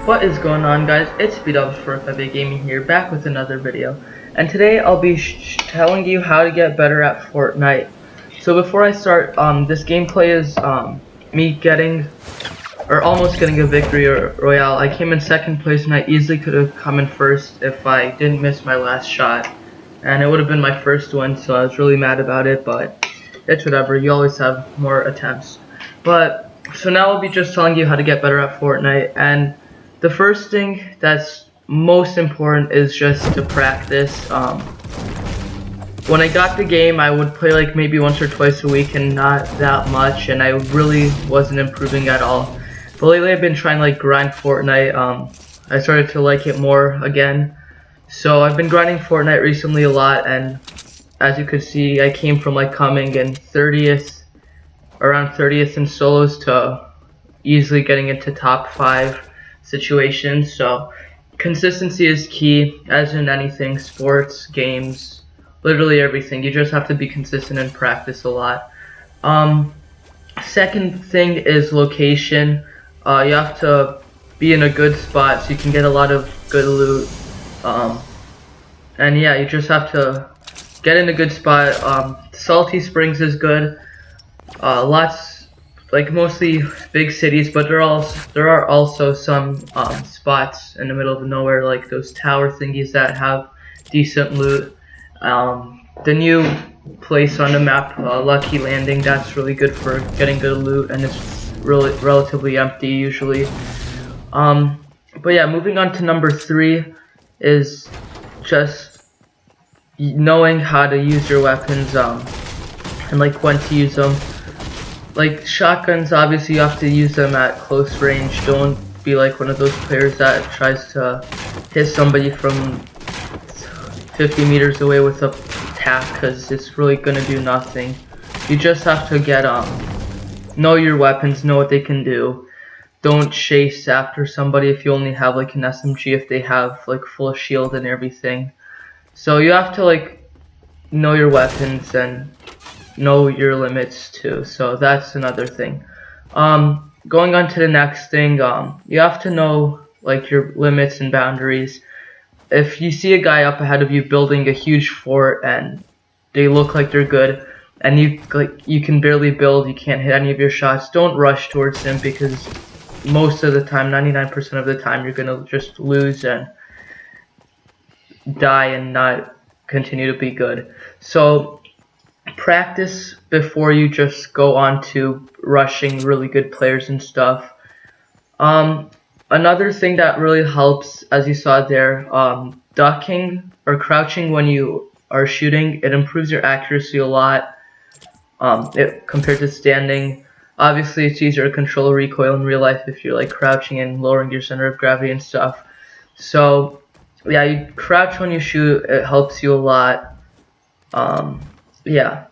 What is going on, guys? It's B-Dubs458 Gaming here, back with another video. And today I'll be telling you how to get better at Fortnite. So before I start, this gameplay is me getting, or almost getting a victory royale. I came in second place and I easily could have come in first if I didn't miss my last shot. And it would have been my first one, so I was really mad about it, but it's whatever. You always have more attempts. But, so now I'll be just telling you how to get better at Fortnite. And the first thing that's most important is just to practice. When I got the game, I would play like maybe once or twice a week and not that much, and I really wasn't improving at all. But lately I've been trying to like grind Fortnite. I started to like it more again. So I've been grinding Fortnite recently a lot, and as you could see, I came from like coming in 30th, around 30th in solos to easily getting into top 5 situations. So consistency is key, as in anything, sports, games, literally everything. You just have to be consistent and practice a lot. Second thing is location. You have to be in a good spot so you can get a lot of good loot. And yeah, you just have to get in a good spot. Salty Springs is good. Lots, like mostly big cities, but there are also some spots in the middle of nowhere, like those tower thingies that have decent loot. The new place on the map, Lucky Landing, that's really good for getting good loot, and it's really relatively empty usually. But yeah, moving on to number 3 is just knowing how to use your weapons, and like when to use them. Like shotguns, obviously you have to use them at close range. Don't be like one of those players that tries to hit somebody from 50 meters away with a tack, because it's really gonna do nothing. You just have to get know your weapons, know what they can do. Don't chase after somebody if you only have like an SMG, if they have like full shield and everything. So you have to like know your weapons and know your limits too. So that's another thing. Going on to the next thing, you have to know like your limits and boundaries. If you see a guy up ahead of you building a huge fort and they look like they're good, and you can barely build, you can't hit any of your shots, don't rush towards him, because most of the time, 99% of the time, you're gonna just lose and die and not continue to be good. So practice before you just go on to rushing really good players and stuff. Another thing that really helps, as you saw there, ducking or crouching when you are shooting, it improves your accuracy a lot compared to standing. Obviously it's easier to control recoil in real life if you're like crouching and lowering your center of gravity and stuff. So yeah, you crouch when you shoot, it helps you a lot. Yeah.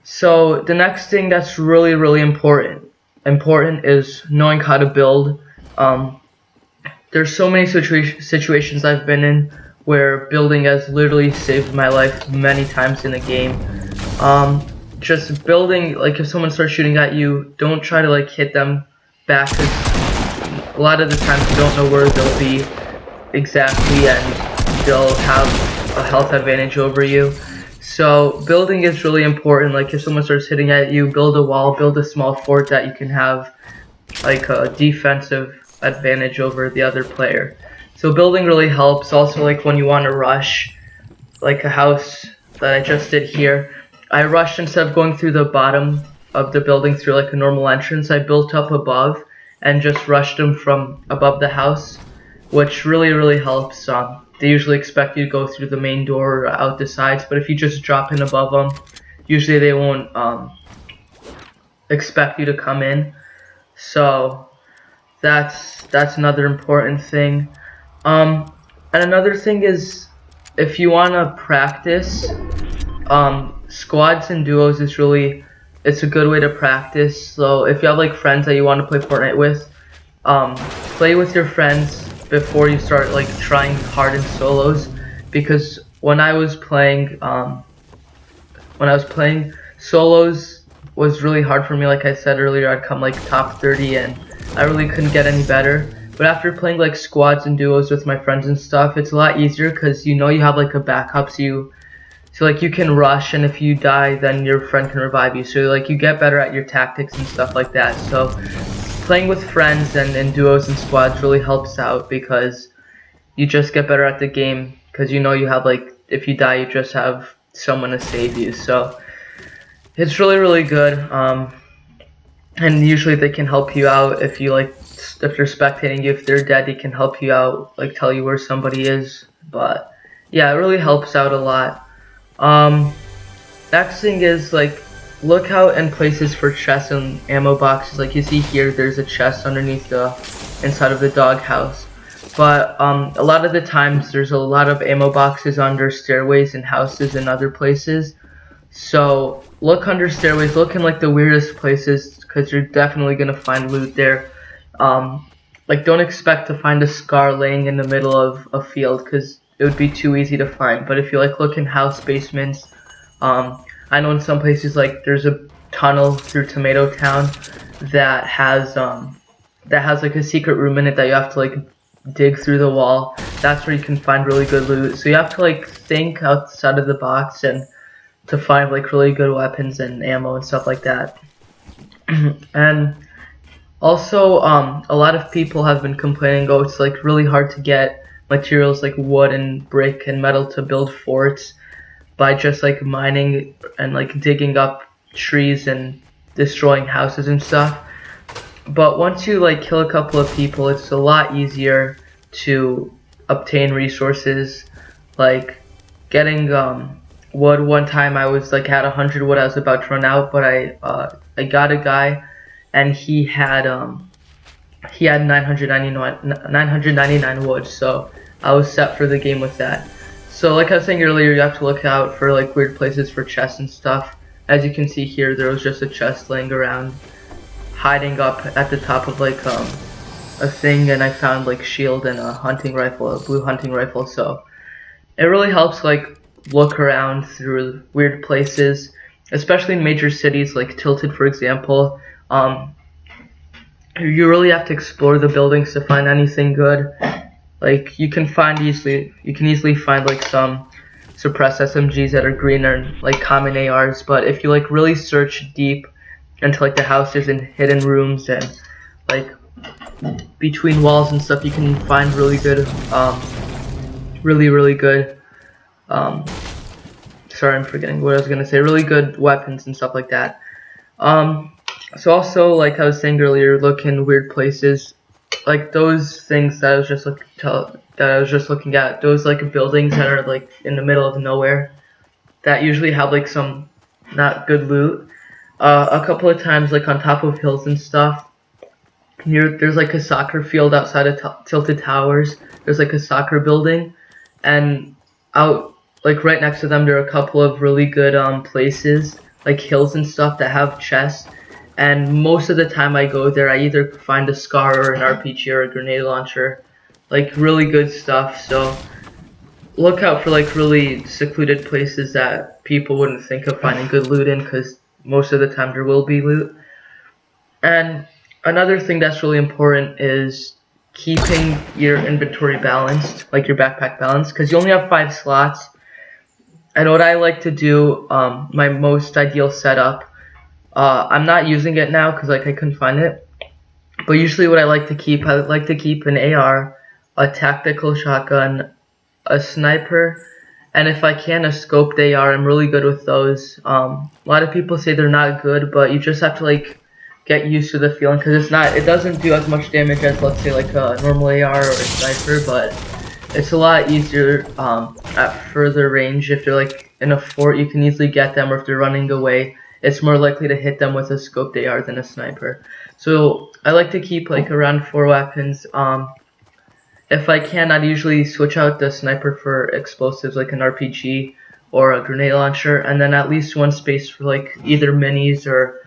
So the next thing that's really important is knowing how to build. There's so many situations I've been in where building has literally saved my life many times in the game. Just building, like if someone starts shooting at you, don't try to like hit them back, because a lot of the times you don't know where they'll be exactly, and they'll have a health advantage over you. So building is really important. Like if someone starts hitting at you, build a wall, build a small fort that you can have like a defensive advantage over the other player. So building really helps. Also, like when you want to rush, like a house that I just did here, I rushed instead of going through the bottom of the building through like a normal entrance. I built up above and just rushed them from above the house, which really helps. They usually expect you to go through the main door or out the sides, but if you just drop in above them, usually they won't expect you to come in. So that's another important thing. And another thing is, if you want to practice, squads and duos is it's a good way to practice. So if you have like friends that you want to play Fortnite with, play with your friends before you start like trying hard in solos, because when I was playing solos was really hard for me. Like I said earlier, I'd come like top 30 and I really couldn't get any better. But after playing like squads and duos with my friends and stuff, it's a lot easier because you know you have like a backup, so like you can rush, and if you die then your friend can revive you, so like you get better at your tactics and stuff like that. So playing with friends and in duos and squads really helps out because you just get better at the game, because you know you have like, if you die you just have someone to save you. So it's really good, and usually they can help you out if you like, if they're spectating you, if they're dead they can help you out, like tell you where somebody is. But yeah, it really helps out a lot. Next thing is like, look out in places for chests and ammo boxes. Like you see here, there's a chest underneath the inside of the doghouse. But a lot of the times there's a lot of ammo boxes under stairways and houses and other places. So look under stairways, look in like the weirdest places, because you're definitely gonna find loot there. Like don't expect to find a scar laying in the middle of a field, because it would be too easy to find. But if you like look in house basements, I know in some places like there's a tunnel through Tomato Town that has like a secret room in it that you have to like dig through the wall. That's where you can find really good loot. So you have to like think outside of the box and to find like really good weapons and ammo and stuff like that. And also a lot of people have been complaining, oh, it's like really hard to get materials like wood and brick and metal to build forts by just like mining and like digging up trees and destroying houses and stuff. But once you like kill a couple of people, it's a lot easier to obtain resources. Like getting wood. One time I was like had 100 wood, I was about to run out, but I got a guy and he had 999 wood, so I was set for the game with that. So like I was saying earlier, you have to look out for like weird places for chests and stuff. As you can see here, there was just a chest laying around, hiding up at the top of like a thing, and I found like shield and a hunting rifle, a blue hunting rifle. So it really helps like look around through weird places, especially in major cities like Tilted, for example. You really have to explore the buildings to find anything good. Like you can easily find like some suppressed SMGs that are green or like common ARs, but if you like really search deep into like the houses and hidden rooms and like between walls and stuff, you can find really good really good sorry, I'm forgetting what I was gonna say, really good weapons and stuff like that. So also, like I was saying earlier, look in weird places, like those things that I was just looking at, those like buildings that are like in the middle of nowhere that usually have like some not good loot. A couple of times, like on top of hills and stuff, there's like a soccer field outside of Tilted Towers. There's like a soccer building, and out like right next to them there are a couple of really good places, like hills and stuff, that have chests. And most of the time I go there, I either find a scar or an RPG or a grenade launcher, like really good stuff. So look out for like really secluded places that people wouldn't think of finding good loot in, because most of the time there will be loot. And another thing that's really important is keeping your inventory balanced, like your backpack balanced, because you only have 5 slots. And what I like to do, my most ideal setup, I'm not using it now because like I couldn't find it, but usually what I like to keep an AR, a tactical shotgun, a sniper, and if I can, a scoped AR. I'm really good with those. A lot of people say they're not good, but you just have to like get used to the feeling, because it doesn't do as much damage as, let's say, like a normal AR or a sniper, but it's a lot easier at further range. If they're like in a fort, you can easily get them, or if they're running away, it's more likely to hit them with a scoped AR than a sniper. So I like to keep like around 4 weapons. If I can, I'd usually switch out the sniper for explosives like an RPG or a grenade launcher, and then at least 1 space for like either minis or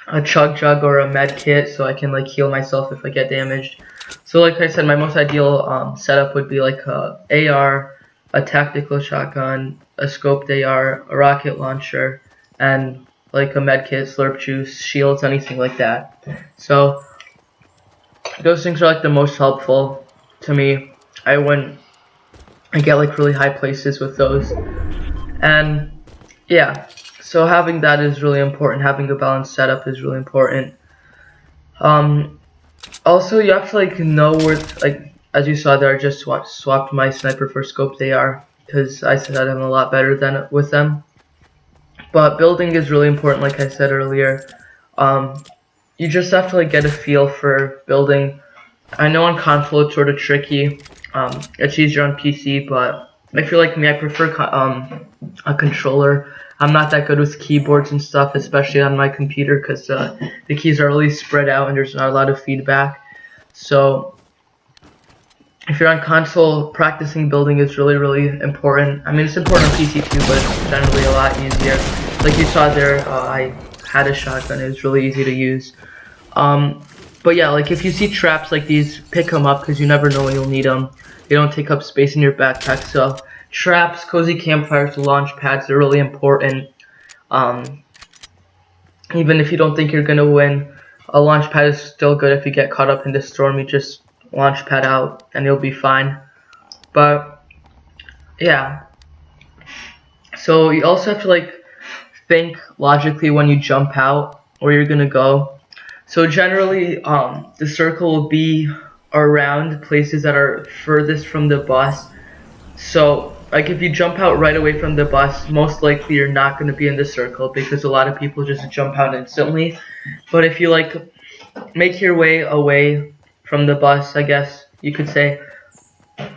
a chug jug or a med kit, so I can like heal myself if I get damaged. So like I said, my most ideal setup would be like a AR, a tactical shotgun, a scoped AR, a rocket launcher, and like a med kit, slurp juice, shields, anything like that. So those things are like the most helpful to me. I get like really high places with those. And yeah, so having that is really important. Having a balanced setup is really important. Also, you have to like know where, like as you saw there, I just swapped my sniper for scoped AR because I said I'm a lot better than with them. But building is really important, like I said earlier. You just have to like get a feel for building. I know on console it's sort of tricky. It's easier on PC, but I feel like me, I prefer a controller. I'm not that good with keyboards and stuff, especially on my computer, because the keys are really spread out and there's not a lot of feedback. So if you're on console, practicing building is really, really important. I mean, it's important on PC too, but it's generally a lot easier. Like you saw there, I had a shotgun. It was really easy to use. But yeah, like if you see traps like these, pick them up because you never know when you'll need them. They don't take up space in your backpack. So traps, cozy campfires, launch pads, they're really important. Even if you don't think you're gonna win, a launch pad is still good. If you get caught up in the storm, you just launch pad out and you'll be fine. But yeah, so you also have to like think logically when you jump out where you're gonna go. So generally, the circle will be around places that are furthest from the bus. So, like if you jump out right away from the bus, most likely you're not going to be in the circle because a lot of people just jump out instantly. But if you like make your way away from the bus, I guess you could say,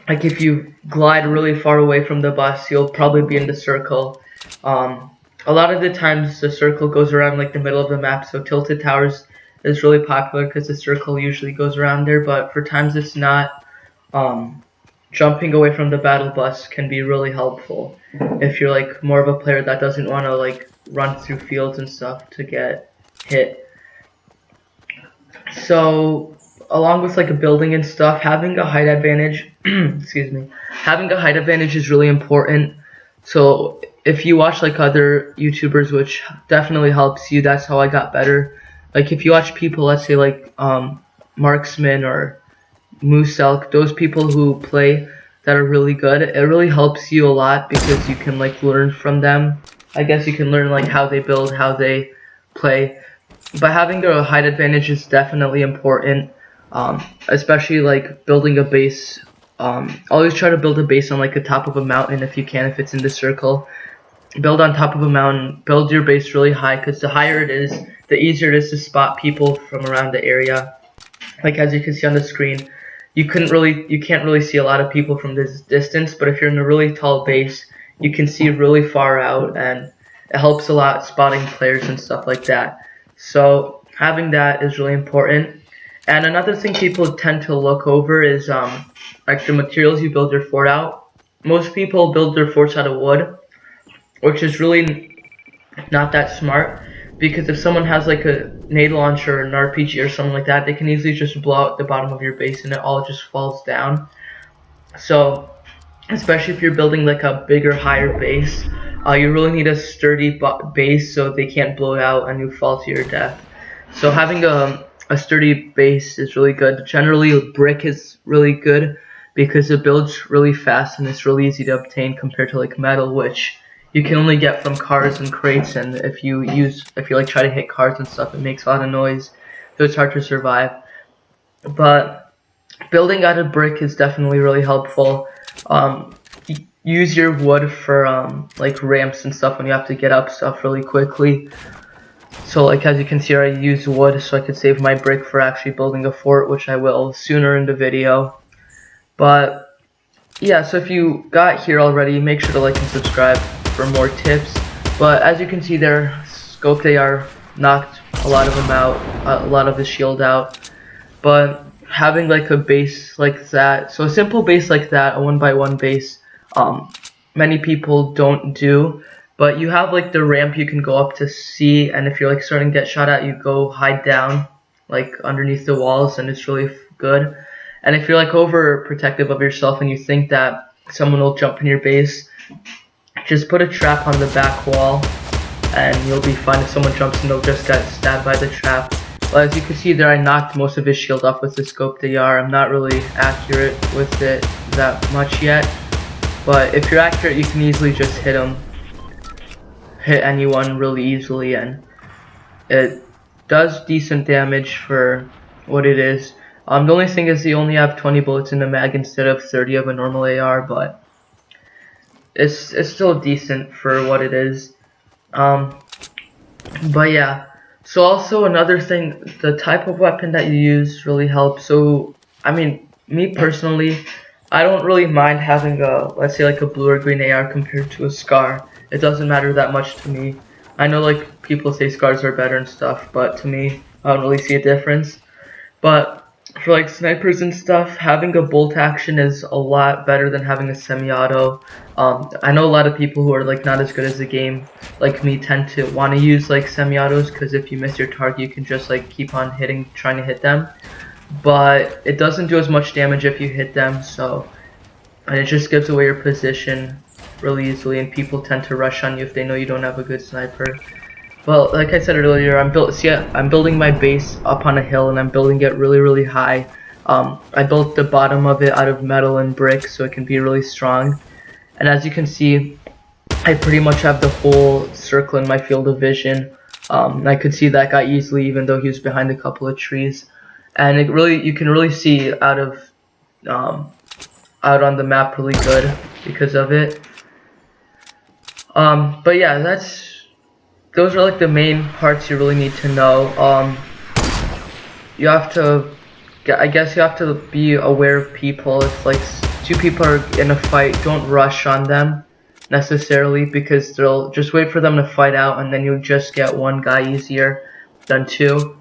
like if you glide really far away from the bus, you'll probably be in the circle. A lot of the times the circle goes around like the middle of the map, so Tilted Towers is really popular because the circle usually goes around there, but for times it's not, jumping away from the battle bus can be really helpful if you're like more of a player that doesn't want to like run through fields and stuff to get hit. So along with like a building and stuff, having a height advantage excuse me, having a height advantage is really important. So if you watch like other YouTubers, which definitely helps you, that's how I got better. Like if you watch people, let's say like Marksman or Moose Elk, those people who play that are really good, it really helps you a lot because you can like learn from them. I guess you can learn like how they build, how they play. But having a height advantage is definitely important, especially like building a base. Always try to build a base on like the top of a mountain if you can, if it's in the circle. Build on top of a mountain, build your base really high, because the higher it is, the easier it is to spot people from around the area. Like as you can see on the screen, you can't really see a lot of people from this distance, but if you're in a really tall base, you can see really far out, and it helps a lot spotting players and stuff like that. So having that is really important. And another thing people tend to look over is like the materials you build your fort out. Most people build their forts out of wood, which is really not that smart, because if someone has like a nade launcher or an RPG or something like that, they can easily just blow out the bottom of your base and it all just falls down. So especially if you're building like a bigger, higher base, you really need a sturdy base so they can't blow out and you fall to your death. So having a sturdy base is really good. Generally, brick is really good because it builds really fast and it's really easy to obtain compared to like metal, which you can only get from cars and crates, and if you like try to hit cars and stuff, it makes a lot of noise, so it's hard to survive. But building out of brick is definitely really helpful. Use your wood for like ramps and stuff when you have to get up stuff really quickly. So like as you can see here, I use wood so I could save my brick for actually building a fort, which I will sooner in the video. But yeah, so if you got here already, make sure to like and subscribe for more tips. But as you can see there, scoped AR knocked a lot of them out, a lot of the shield out. But having like a base like that, so a simple base like that, a 1x1 base, many people don't do. But you have like the ramp you can go up to see, and if you're like starting to get shot at, you go hide down like underneath the walls, and it's really good. And if you're like overprotective of yourself and you think that someone will jump in your base, just put a trap on the back wall and you'll be fine. If someone jumps in, they'll just get stabbed by the trap. Well, as you can see there, I knocked most of his shield off with the scoped AR. I'm not really accurate with it that much yet, but if you're accurate, you can easily just hit anyone really easily, and it does decent damage for what it is. The only thing is you only have 20 bullets in the mag instead of 30 of a normal AR, but it's still decent for what it is. But yeah. So also another thing, the type of weapon that you use really helps. So I mean, me personally, I don't really mind having a, let's say like a blue or green AR compared to a SCAR. It doesn't matter that much to me. I know like people say SCARs are better and stuff, but to me, I don't really see a difference. But for like snipers and stuff, having a bolt action is a lot better than having a semi-auto. I know a lot of people who are like not as good as the game, like me, tend to want to use like semi-autos because if you miss your target, you can just like keep on trying to hit them. But it doesn't do as much damage if you hit them, and it just gives away your position really easily, and people tend to rush on you if they know you don't have a good sniper. Well, like I said earlier, I'm building my base up on a hill, and I'm building it really high. I built the bottom of it out of metal and brick so it can be really strong. And as you can see, I pretty much have the whole circle in my field of vision. I could see that guy easily, even though he was behind a couple of trees. And you can really see out on the map really good because of it. But yeah, those are like the main parts you really need to know. You have to, I guess you have to be aware of people. If like two people are in a fight, don't rush on them necessarily, because they'll just wait for them to fight out, and then you'll just get one guy easier than two.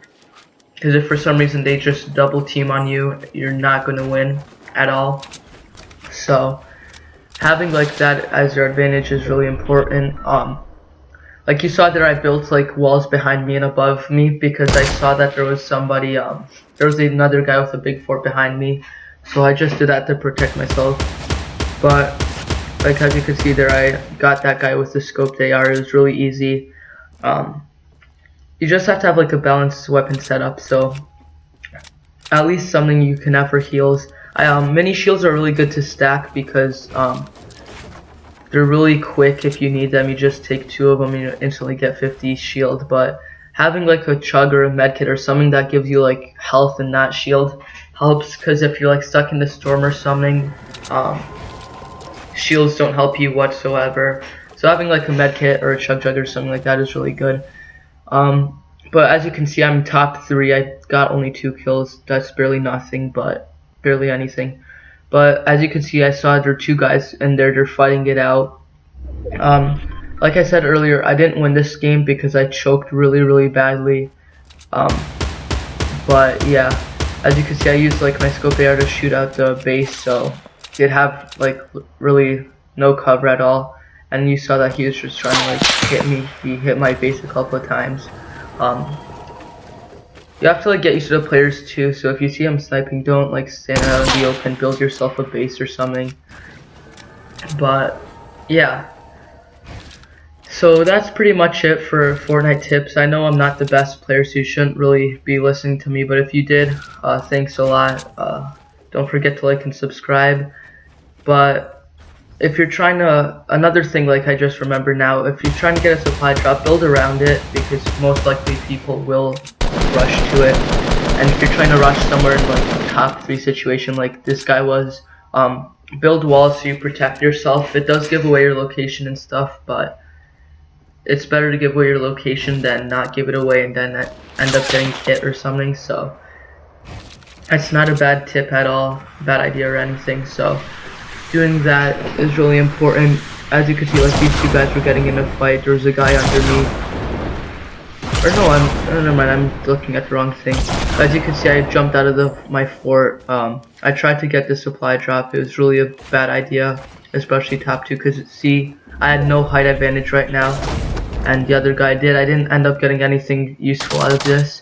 Because if for some reason they just double team on you, you're not going to win at all. So having like that as your advantage is really important. Like you saw there, I built like walls behind me and above me because I saw that there was somebody, there was another guy with a big fort behind me, so I just did that to protect myself. But like as you can see there, I got that guy with the scoped AR. It was really easy. You just have to have like a balanced weapon setup, so at least something you can have for heals. Mini shields are really good to stack because they're really quick. If you need them, you just take 2 of them and you instantly get 50 shield. But having like a chug or a medkit or something that gives you like health and not shield helps, because if you're like stuck in the storm or something, shields don't help you whatsoever. So having like a medkit or a chug or something like that is really good. But as you can see, I'm top 3. I got only 2 kills. That's barely nothing, but barely anything. But as you can see, I saw there are 2 guys in there. They're fighting it out. Like I said earlier, I didn't win this game because I choked really badly. But yeah, as you can see, I used like my scope AR to shoot out the base, so it have like really no cover at all. And you saw that he was just trying to like hit me. He hit my base a couple of times. You have to like get used to the players too, so if you see him sniping, don't like stand out in the open, build yourself a base or something. But yeah, so that's pretty much it for Fortnite tips. I know I'm not the best player, so you shouldn't really be listening to me, but if you did, thanks a lot. Don't forget to like and subscribe. But if you're trying to, another thing like I just remember now, if you're trying to get a supply drop, build around it, because most likely people will rush to it. And if you're trying to rush somewhere in like a top 3 situation like this guy was, build walls so you protect yourself. It does give away your location and stuff, but it's better to give away your location than not give it away and then end up getting hit or something. So it's not a bad tip at all, bad idea or anything. So doing that is really important. As you can see, like these 2 guys were getting in a fight. There was a guy under me. Or no, never mind, I'm looking at the wrong thing. As you can see, I jumped out of my fort. I tried to get the supply drop. It was really a bad idea, especially top 2, because see, I had no height advantage right now, and the other guy did. I didn't end up getting anything useful out of this.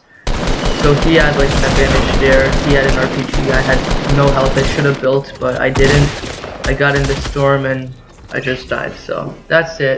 So he had like an advantage there. He had an RPG. I had no health. I should have built, but I didn't. I got in the storm and I just died. So that's it.